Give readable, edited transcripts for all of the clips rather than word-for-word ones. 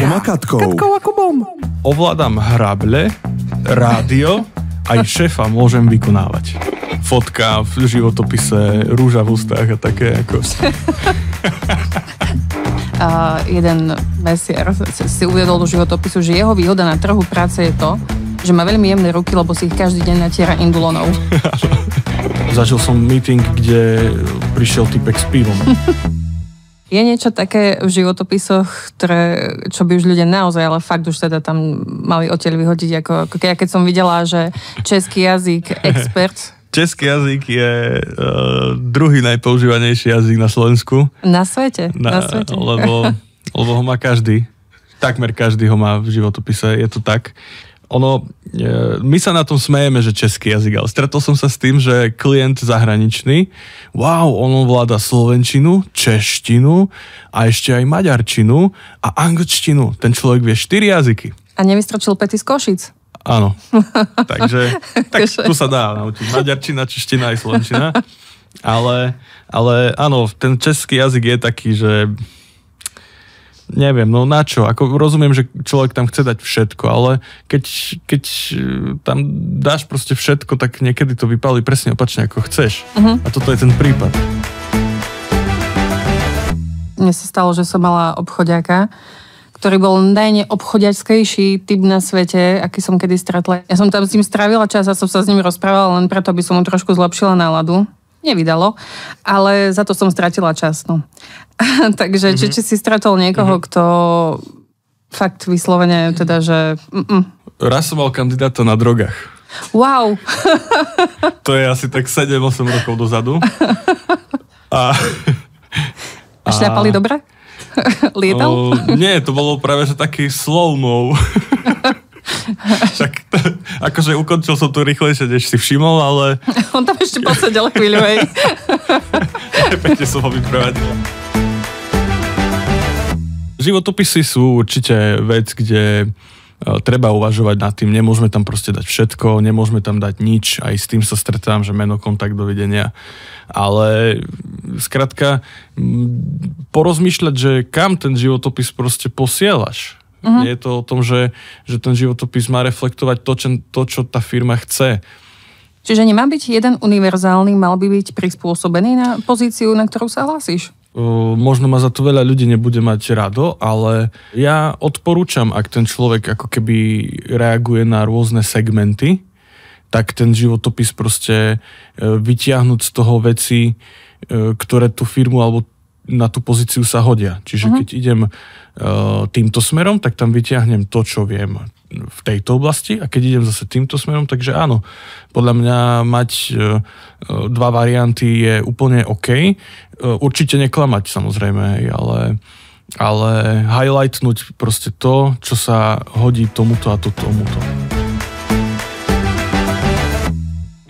Kubom a Katkou. Katkou a Kubom. Ovládam hrable, rádio, aj šéfa môžem vykonávať. Fotka v životopise, rúža v ústach a také ako... Jeden mesiar si uviedol do životopisu, že jeho výhoda na trhu práce je to, že má veľmi jemné ruky, lebo si ich každý deň natiera indulonou. Zažil som meeting, kde prišiel typek s pivom. Je niečo také v životopisoch, čo by už ľudia naozaj, ale fakt už teda tam mali odtiaľ vyhodiť, ako keď som videla, že český jazyk expert. Český jazyk je druhý najpoužívanejší jazyk na Slovensku. Na svete? Na svete. Lebo ho má každý. Takmer každý ho má v životopise, je to tak. My sa na tom smejeme, že český jazyk, ale stretol som sa s tým, že klient zahraničný, on ovláda slovenčinu, češtinu a ešte aj maďarčinu a angličtinu. Ten človek vie 4 jazyky. A nevystrčil pety z Košic? Áno. Takže tak tu sa dá naučiť. Maďarčina, čeština aj slovenčina. Ale áno, ten český jazyk je taký, že neviem, na čo? Ako rozumiem, že človek tam chce dať všetko, ale keď tam dáš proste všetko, tak niekedy to vypálí presne opačne, ako chceš. A toto je ten prípad. Mne sa stalo, že som mala obchodiaka, ktorý bol najneobchodiackejší typ na svete, aký som kedy stretla. Ja som tam s ním strávila čas a som sa s ním rozprávala len preto, aby som mu trošku zlepšila náladu. Nevydalo, ale za to som stratila čas. Takže či si stretol niekoho, kto fakt vyslovene teda, že... Raz som mal kandidáta na drogách. Wow! To je asi tak 7-8 rokov dozadu. A šľapali dobre? Lietal? Nie, to bolo práve, že taký slow-mo. Tak akože ukončil som to rýchlejšie, než si všimol, ale... On tam ešte posedel chvíľu, hej. Pekne som ho vyprevádzal. Životopisy sú určite vec, kde treba uvažovať nad tým. Nemôžeme tam proste dať všetko, nemôžeme tam dať nič. Aj s tým sa stretávam, že meno, kontakt, dovidenia. Ale skrátka porozmýšľať, že kam ten životopis proste posielaš. Je to o tom, že ten životopis má reflektovať to, čo tá firma chce. Čiže nemá byť jeden univerzálny, mal by byť prispôsobený na pozíciu, na ktorú sa hlásíš? Možno ma za to veľa ľudí nebude mať rado, ale ja odporúčam, ak ten človek ako keby reaguje na rôzne segmenty, tak ten životopis proste vytiahnuť z toho veci, ktoré tú firmu alebo na tú pozíciu sa hodia. Čiže keď idem týmto smerom, tak tam vyťahnem to, čo viem v tejto oblasti a keď idem zase týmto smerom, takže áno, podľa mňa mať dva varianty je úplne OK. Určite neklamať samozrejme, ale highlightnúť proste to, čo sa hodí tomuto a tomuto.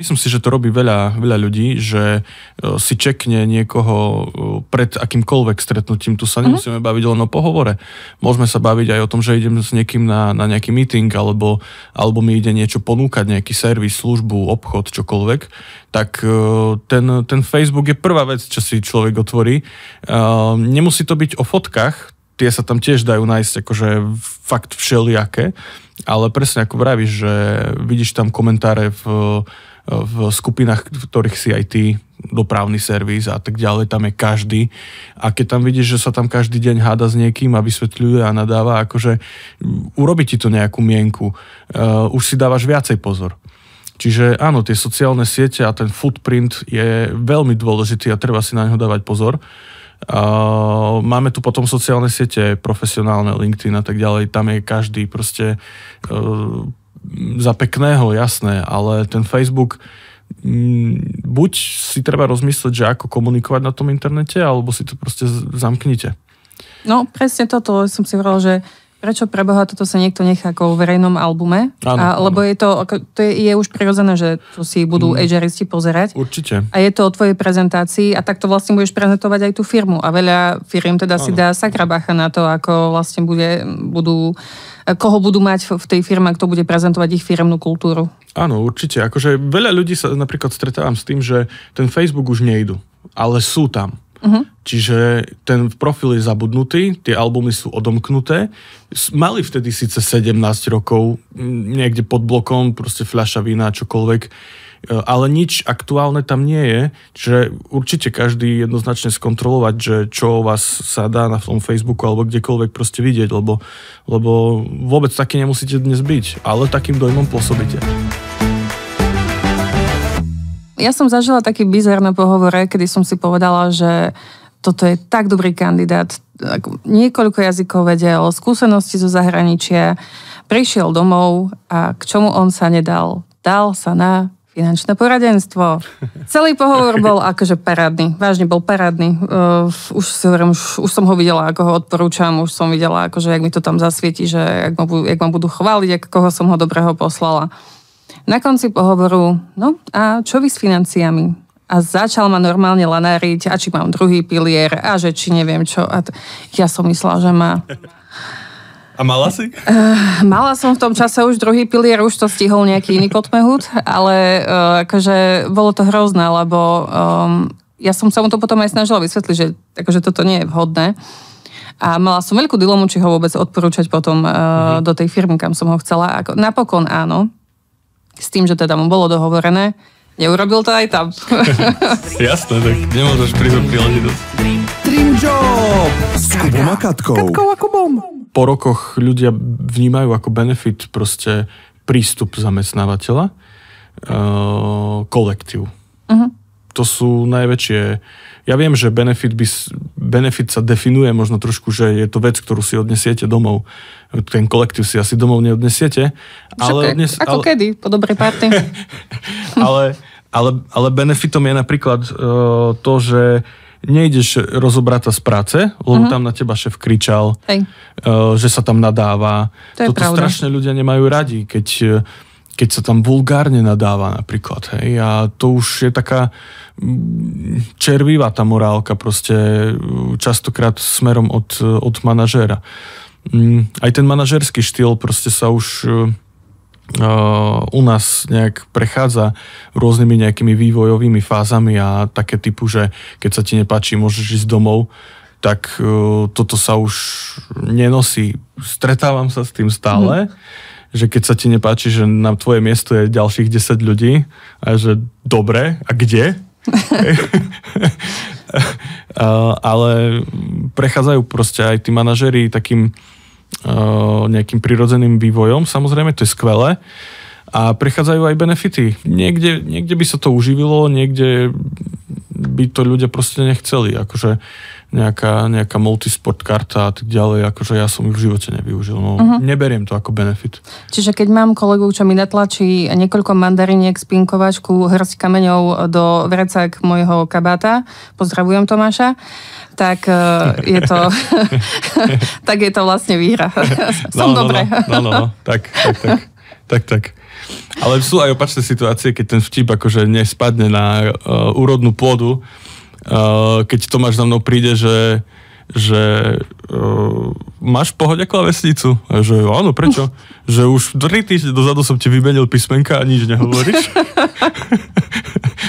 Myslím si, že to robí veľa ľudí, že si čekne niekoho pred akýmkoľvek stretnutím. Tu sa nemusíme baviť len o pohovore. Môžeme sa baviť aj o tom, že idem s niekým na nejaký meeting, alebo mi ide niečo ponúkať, nejaký servis, službu, obchod, čokoľvek. Tak ten Facebook je prvá vec, čo si človek otvorí. Nemusí to byť o fotkách, tie sa tam tiež dajú nájsť akože fakt všelijaké, ale presne ako vravíš, že vidíš tam komentáre v skupinách, v ktorých si aj ty, dopravný servis a tak ďalej, tam je každý. A keď tam vidíš, že sa tam každý deň háda s niekým a vysvetľuje a nadáva, akože urobí ti to nejakú mienku. Už si dávaš viacej pozor. Čiže áno, tie sociálne siete a ten footprint je veľmi dôležitý a treba si na ňo dávať pozor. Máme tu potom sociálne siete, profesionálne, LinkedIn a tak ďalej, tam je každý proste za pekného, jasné, ale ten Facebook, buď si treba rozmyslieť, že ako komunikovať na tom internete, alebo si to proste zamknite. No, presne toto som si hovorila, že prečo preboha toto sa niekto nechá ako v verejnom albume? Áno. Lebo je už prirodzené, že to si budú ageristi pozerať. Určite. A je to o tvojej prezentácii a takto vlastne budeš prezentovať aj tú firmu. A veľa firiem teda si dá sakra bacha na to, ako vlastne koho budú mať v tej firme, kto bude prezentovať ich firemnú kultúru. Áno, určite. Akože veľa ľudí sa napríklad stretávam s tým, že ten Facebook už nejdu, ale sú tam. Čiže ten profil je zabudnutý, tie albumy sú odomknuté. Mali vtedy síce 17 rokov, niekde pod blokom, proste fľaša vína, čokoľvek, ale nič aktuálne tam nie je. Čiže určite každý jednoznačne skontrolovať, že čo o vás sa dá na tom Facebooku alebo kdekoľvek proste vidieť, lebo vôbec taký nemusíte dnes byť, ale takým dojmom pôsobíte. Ja som zažila taký bizar na pohovore, kedy som si povedala, že toto je tak dobrý kandidát. Niekoľko jazykov vedel, skúsenosti zo zahraničia. Prišiel domov a k čomu on sa nedal? Dal sa na finančné poradenstvo. Celý pohovor bol akože parádny. Vážne bol parádny. Už som ho videla, ako ho odporúčam. Už som videla, akože, jak mi to tam zasvieti, že jak ma budú chváliť, ako koho som ho dobrého poslala. Na konci pohovoru, no a čo vy s financiami? A začal ma normálne lanáriť, a či mám druhý pilier, a že či neviem čo. A ja som myslela, že má... A mala si? Mala som v tom čase už druhý pilier, už to stihol nejaký iný potmehút, ale akože bolo to hrozné, lebo ja som sa mu to potom aj snažila vysvetliť, že akože toto nie je vhodné. A mala som veľkú dilemu, či ho vôbec odporúčať potom do tej firmy, kam som ho chcela. Napokon áno, s tým, že teda mu bolo dohovorené. Neurobil to aj tam. Jasné, tak nemôžeš prísť o príležitosť. Dream Job s Kubom a Katkou. Katkou a Kubom. Po rokoch ľudia vnímajú ako benefit proste prístup zamestnávateľa, kolektív. To sú najväčšie... Ja viem, že benefit sa definuje možno trošku, že je to vec, ktorú si odnesiete domov. Ten kolektív si asi domov neodnesiete. Ako kedy? Po dobrej party? ale benefitom je napríklad to, že nejdeš rozobrata z práce, lebo tam na teba šéf kričal, že sa tam nadáva. Toto strašne ľudia nemajú radi, keď sa tam vulgárne nadáva napríklad. Hej? A to už je taká červivá tá morálka proste častokrát smerom od manažéra. Aj ten manažerský štýl proste sa už u nás nejak prechádza rôznymi nejakými vývojovými fázami a také typu, že keď sa ti nepáči, môžeš ísť domov, tak toto sa už nenosí. Stretávam sa s tým stále, že keď sa ti nepáči, že na tvoje miesto je ďalších 10 ľudí a že dobre, a kde? Ale prechádzajú proste aj tí manažéri takým nejakým prirodzeným vývojom, samozrejme, to je skvelé. A prechádzajú aj benefity. Niekde by sa to uživilo, niekde by to ľudia proste nechceli. Akože nejaká multisport karta a tak ďalej, akože ja som ju v živote nevyužil. No, neberiem to ako benefit. Čiže keď mám kolegu, čo mi natlačí niekoľko mandariniek, spinkovačku, hrst kameňov do vrecák môjho kabáta, pozdravujem Tomáša, tak je to tak je to vlastne výhra. Som dobre. No. Tak. Ale sú aj opačné situácie, keď ten vtip akože nespadne na úrodnú pôdu, keď Tomáš za mnou príde, že máš v pohode klávesnicu? A že áno, prečo? Že už 3 týždne dozadu som ti vymenil písmenka a nič nehovoríš?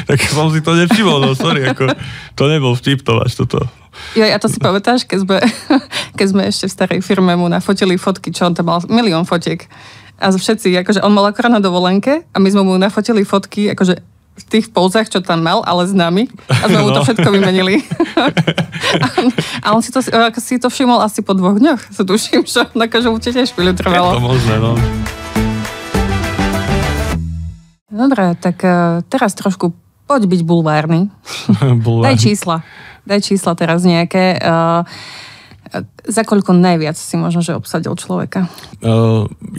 Tak som si to nevšimol, no sorry, ako, to nebol vtip, Tomáš, toto. Jo, a to si pamätáš, keď sme ešte v starej firme mu nafotili fotky, čo on tam mal 1 000 000 fotiek. A všetci, akože on mal akorát na dovolenke a my sme mu nafotili fotky, akože v tých pouzách, čo tam mal, ale s nami. A sme mu to všetko vymenili. A on si to všimol asi po 2 dňoch. Sa tuším, že akože určite chvíľu trvalo. Je to možné, no. Dobre, tak teraz trošku poď byť bulvárny. Daj čísla teraz nejaké. Za koľko najviac si možno, že obsadil človeka?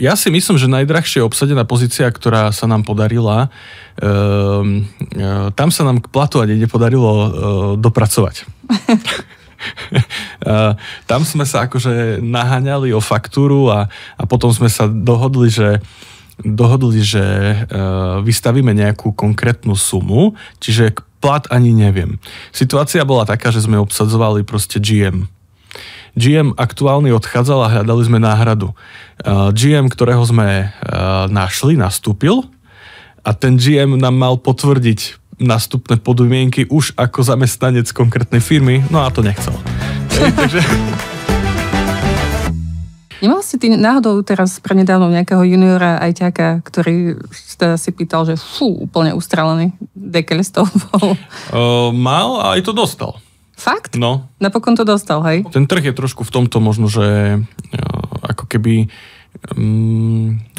Ja si myslím, že najdrahšie obsadená pozícia, ktorá sa nám podarila, tam sa nám k platu ani nepodarilo dopracovať. Tam sme sa akože naháňali o faktúru a potom sme sa dohodli, že vystavíme nejakú konkrétnu sumu, čiže plat ani neviem. Situácia bola taká, že sme obsadzovali proste GM. GM aktuálny odchádzal a hľadali sme náhradu. GM, ktorého sme našli, nastúpil a ten GM nám mal potvrdiť nástupné podmienky už ako zamestnanec konkrétnej firmy, no a to nechcel. Takže... Nemal si ty náhodou teraz prednedávno nejakého juniora ajťáka, ktorý teda si pýtal, že úplne ustrelený, dekeľ z toho bol? Mal a aj to dostal. Fakt? No. Napokon to dostal, hej? Ten trh je trošku v tomto možno, že ako keby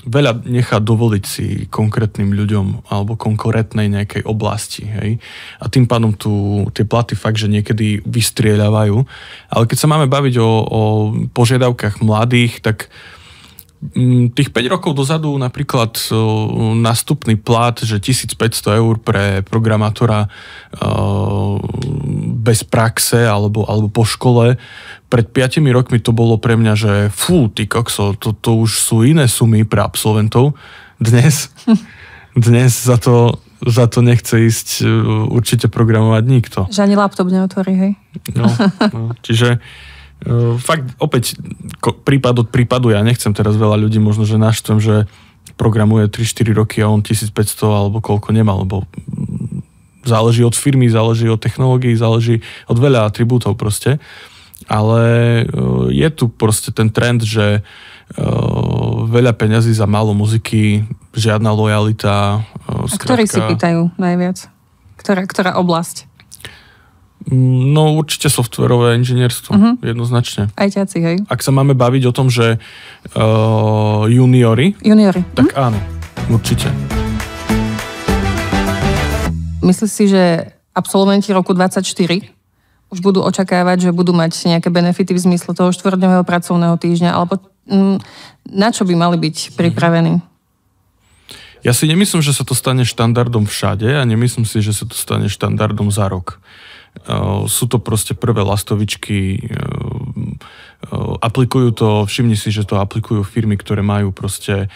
veľa nechá dovoliť si konkrétnym ľuďom alebo konkrétnej nejakej oblasti. Hej? A tým pádom tie platy fakt, že niekedy vystrieľavajú. Ale keď sa máme baviť o požiadavkách mladých, tak tých 5 rokov dozadu napríklad nástupný plat, že 1500 eur pre programátora bez praxe alebo po škole. Pred 5 rokmi to bolo pre mňa, že ty kokso, to už sú iné sumy pre absolventov. Dnes za to nechce ísť určite programovať nikto. Že ani laptop neotvorí, hej? No, čiže fakt opäť prípad od prípadu, ja nechcem teraz veľa ľudí možno, že naštvem, že programuje 3-4 roky a on 1500 alebo koľko nemá, lebo záleží od firmy, záleží od technológií, záleží od veľa atribútov proste. Ale je tu proste ten trend, že veľa peňazí za málo muziky, žiadna lojalita. A ktorí si pýtajú najviac? Ktorá oblasť? No určite softverové inžinierstvo, jednoznačne. Ajťáci, hej? Ak sa máme baviť o tom, že juniori, tak áno, určite. Myslíš si, že absolventi roku 2024 už budú očakávať, že budú mať nejaké benefity v zmysle toho 4-dňového pracovného týždňa, alebo na čo by mali byť pripravení? Ja si nemyslím, že sa to stane štandardom všade a nemyslím si, že sa to stane štandardom za rok. Sú to proste prvé lastovičky, aplikujú to, všimni si, že to aplikujú firmy, ktoré majú proste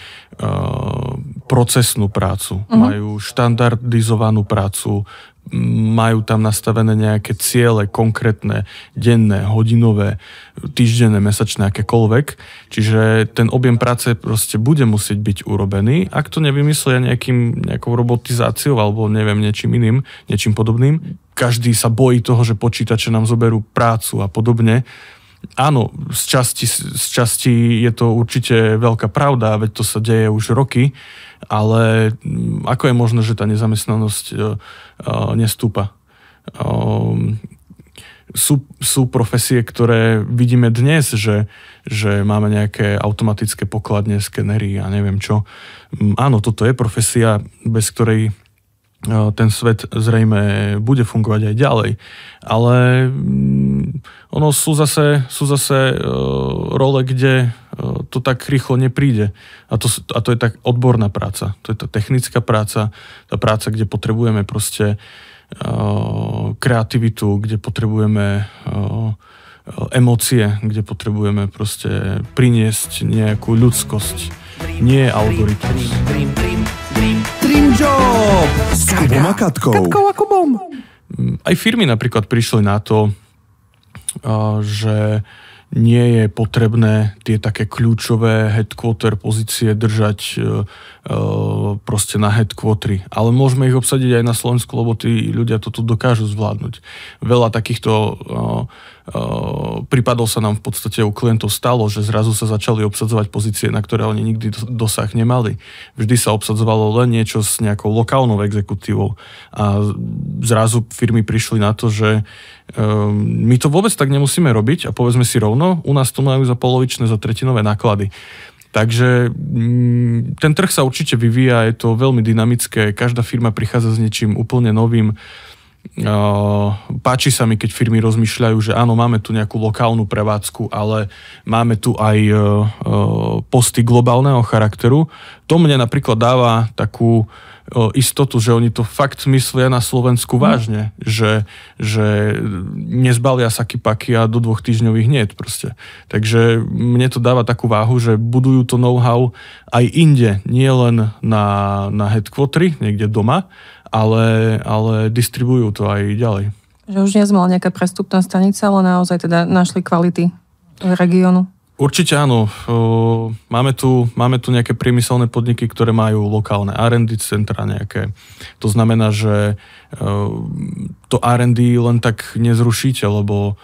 procesnú prácu, majú štandardizovanú prácu, majú tam nastavené nejaké ciele konkrétne, denné, hodinové, týždenné, mesačné, akékoľvek. Čiže ten objem práce proste bude musieť byť urobený. Ak to nevymyslia nejakou robotizáciou alebo neviem, niečím iným, niečím podobným. Každý sa bojí toho, že počítače nám zoberú prácu a podobne. Áno, z časti je to určite veľká pravda, veď to sa deje už roky, ale ako je možné, že tá nezamestnanosť nestúpa? Sú profesie, ktoré vidíme dnes, že máme nejaké automatické pokladne, skenery a neviem čo. Áno, toto je profesia, bez ktorej ten svet zrejme bude fungovať aj ďalej. Ale sú zase role, kde to tak rýchlo nepríde. A to je tak odborná práca. To je tá technická práca, tá práca, kde potrebujeme proste kreativitu, kde potrebujeme emócie, kde potrebujeme proste priniesť nejakú ľudskosť. Nie algoritmus. Dream Job s Kubom a Katkou. Katkou a Kubom. Aj firmy napríklad prišli na to, že nie je potrebné tie také kľúčové headquarter pozície držať proste na headquarteri. Ale môžeme ich obsadiť aj na Slovensku, lebo tí ľudia to tu dokážu zvládnuť. Veľa takýchto prípadov sa nám v podstate u klientov stalo, že zrazu sa začali obsadzovať pozície, na ktoré oni nikdy dosah nemali. Vždy sa obsadzovalo len niečo s nejakou lokálnou exekutívou. A zrazu firmy prišli na to, že my to vôbec tak nemusíme robiť a povedzme si rovno, u nás to majú za polovičné, za tretinové náklady. Takže ten trh sa určite vyvíja, je to veľmi dynamické, každá firma prichádza s niečím úplne novým. Páči sa mi, keď firmy rozmýšľajú, že áno, máme tu nejakú lokálnu prevádzku, ale máme tu aj posty globálneho charakteru. To mne napríklad dáva takú istotu, že oni to fakt myslia na Slovensku vážne, že nezbalia saky-paky a do 2 týždňových hneď proste. Takže mne to dáva takú váhu, že budujú to know-how aj inde, nie len na headquarteri, niekde doma, ale distribujú to aj ďalej. Že už nie sme nejaká prestupná stanica, ale naozaj teda našli kvality regiónu. Určite áno. Máme tu nejaké priemyselné podniky, ktoré majú lokálne R&D centra nejaké. To znamená, že to R&D len tak nezrušíte, lebo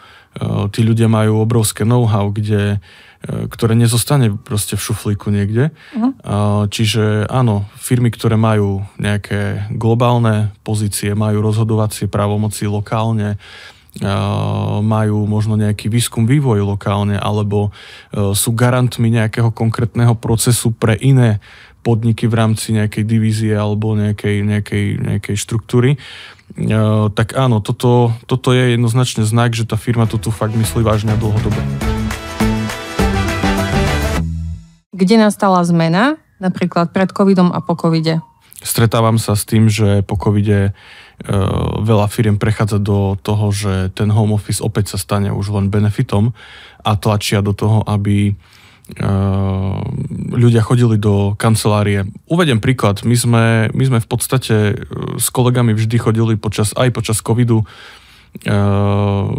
tí ľudia majú obrovské know-how, ktoré nezostane proste v šuflíku niekde. Čiže áno, firmy, ktoré majú nejaké globálne pozície, majú rozhodovacie právomoci lokálne, majú možno nejaký výskum vývoj lokálne, alebo sú garantmi nejakého konkrétneho procesu pre iné podniky v rámci nejakej divízie alebo nejakej štruktúry. Tak áno, toto je jednoznačne znak, že tá firma to tu fakt myslí vážne a dlhodobo. Kde nastala zmena, napríklad pred covidom a po covide? Stretávam sa s tým, že po covide veľa firiem prechádza do toho, že ten home office opäť sa stane už len benefitom a tlačia do toho, aby ľudia chodili do kancelárie. Uvediem príklad. My sme v podstate s kolegami vždy chodili aj počas covidu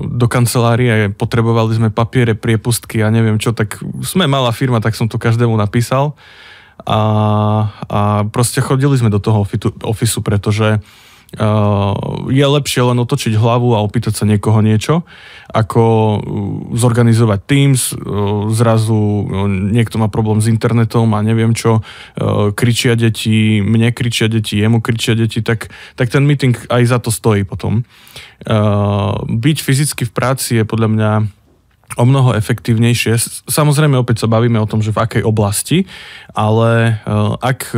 do kancelárie, potrebovali sme papiere, priepustky a neviem čo, tak sme malá firma, tak som to každému napísal a proste chodili sme do toho ofisu, pretože je lepšie len otočiť hlavu a opýtať sa niekoho niečo, ako zorganizovať Teams, zrazu niekto má problém s internetom a neviem čo, kričia deti, mne kričia deti, jemu kričia deti, tak ten meeting aj za to stojí potom. Byť fyzicky v práci je podľa mňa o mnoho efektívnejšie. Samozrejme, opäť sa bavíme o tom, že v akej oblasti, ale ak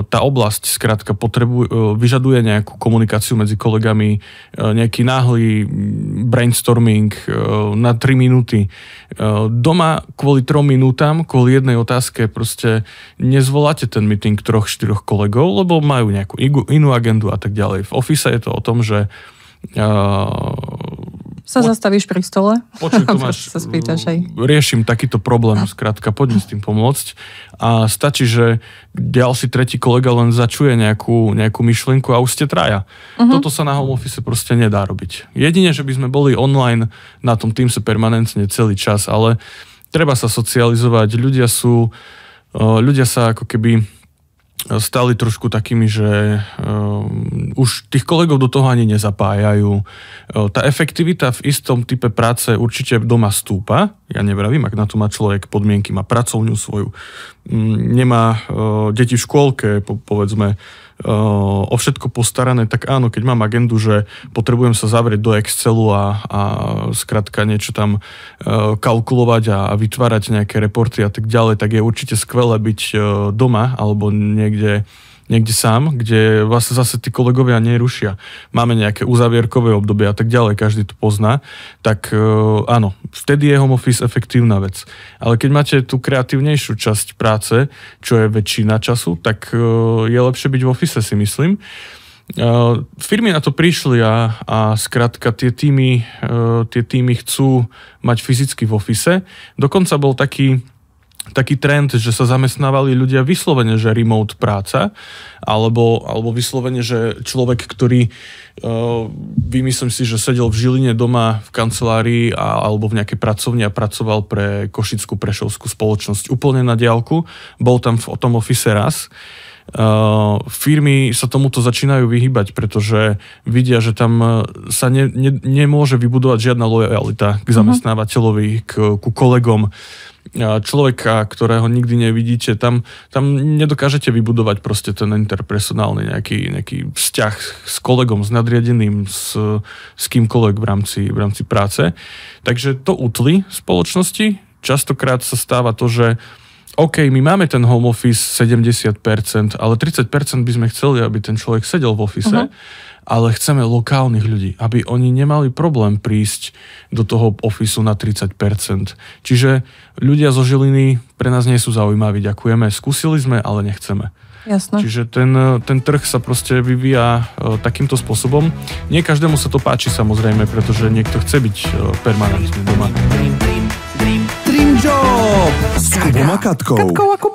tá oblasť skrátka vyžaduje nejakú komunikáciu medzi kolegami, nejaký náhly brainstorming na 3 minúty. Doma kvôli 3 minútam, kvôli jednej otázke proste nezvoláte ten meeting 3-4 kolegov, lebo majú nejakú inú agendu a tak ďalej. V office je to o tom, že sa zastavíš pri stole? Počuj, Tomáš, sa spýtaš aj. Riešim takýto problém, skrátka, poďme s tým pomôcť. A stačí, že ďalší tretí kolega len začuje nejakú myšlienku a už ste traja. Toto sa na home office proste nedá robiť. Jedine, že by sme boli online na tom Teamse permanentne celý čas, ale treba sa socializovať. Ľudia sa ako keby stali trošku takými, že už tých kolegov do toho ani nezapájajú. Tá efektivita v istom type práce určite doma stúpa. Ja nevravím, ak na to má človek podmienky, má pracovňu svoju, nemá deti v škôlke, povedzme, o všetko postarané, tak áno, keď mám agendu, že potrebujem sa zavrieť do Excelu a skrátka niečo tam kalkulovať a vytvárať nejaké reporty a tak ďalej, tak je určite skvelé byť doma alebo niekde sám, kde vás zase tí kolegovia nerušia. Máme nejaké uzavierkové obdobie a tak ďalej, každý to pozná. Tak áno, vtedy je home office efektívna vec. Ale keď máte tú kreatívnejšiu časť práce, čo je väčšina času, tak je lepšie byť v office, si myslím. Firmy na to prišli a skrátka tie týmy chcú mať fyzicky v office. Dokonca bol taký trend, že sa zamestnávali ľudia vyslovene, že remote práca, alebo vyslovene, že človek, ktorý vymyslím si, že sedel v Žiline doma v kancelárii alebo v nejakej pracovni a pracoval pre Košickú prešovskú spoločnosť úplne na diaľku, bol tam v tom office raz. Firmy sa tomuto začínajú vyhýbať, pretože vidia, že tam sa nemôže vybudovať žiadna lojalita k zamestnávateľovi, ku kolegom. Človeka, ktorého nikdy nevidíte, tam nedokážete vybudovať proste ten interpersonálny nejaký vzťah s kolegom, s nadriadeným, s kýmkoľvek v rámci práce. Takže to utli spoločnosti. Častokrát sa stáva to, že OK, my máme ten home office 70%, ale 30% by sme chceli, aby ten človek sedel v office, ale chceme lokálnych ľudí, aby oni nemali problém prísť do toho ofisu na 30%. Čiže ľudia zo Žiliny pre nás nie sú zaujímaví, ďakujeme, skúsili sme, ale nechceme. Jasné. Čiže ten trh sa proste vyvíja takýmto spôsobom. Nie každému sa to páči, samozrejme, pretože niekto chce byť permanentne doma. Dream Job s Kubom a Katkou. Katkou ako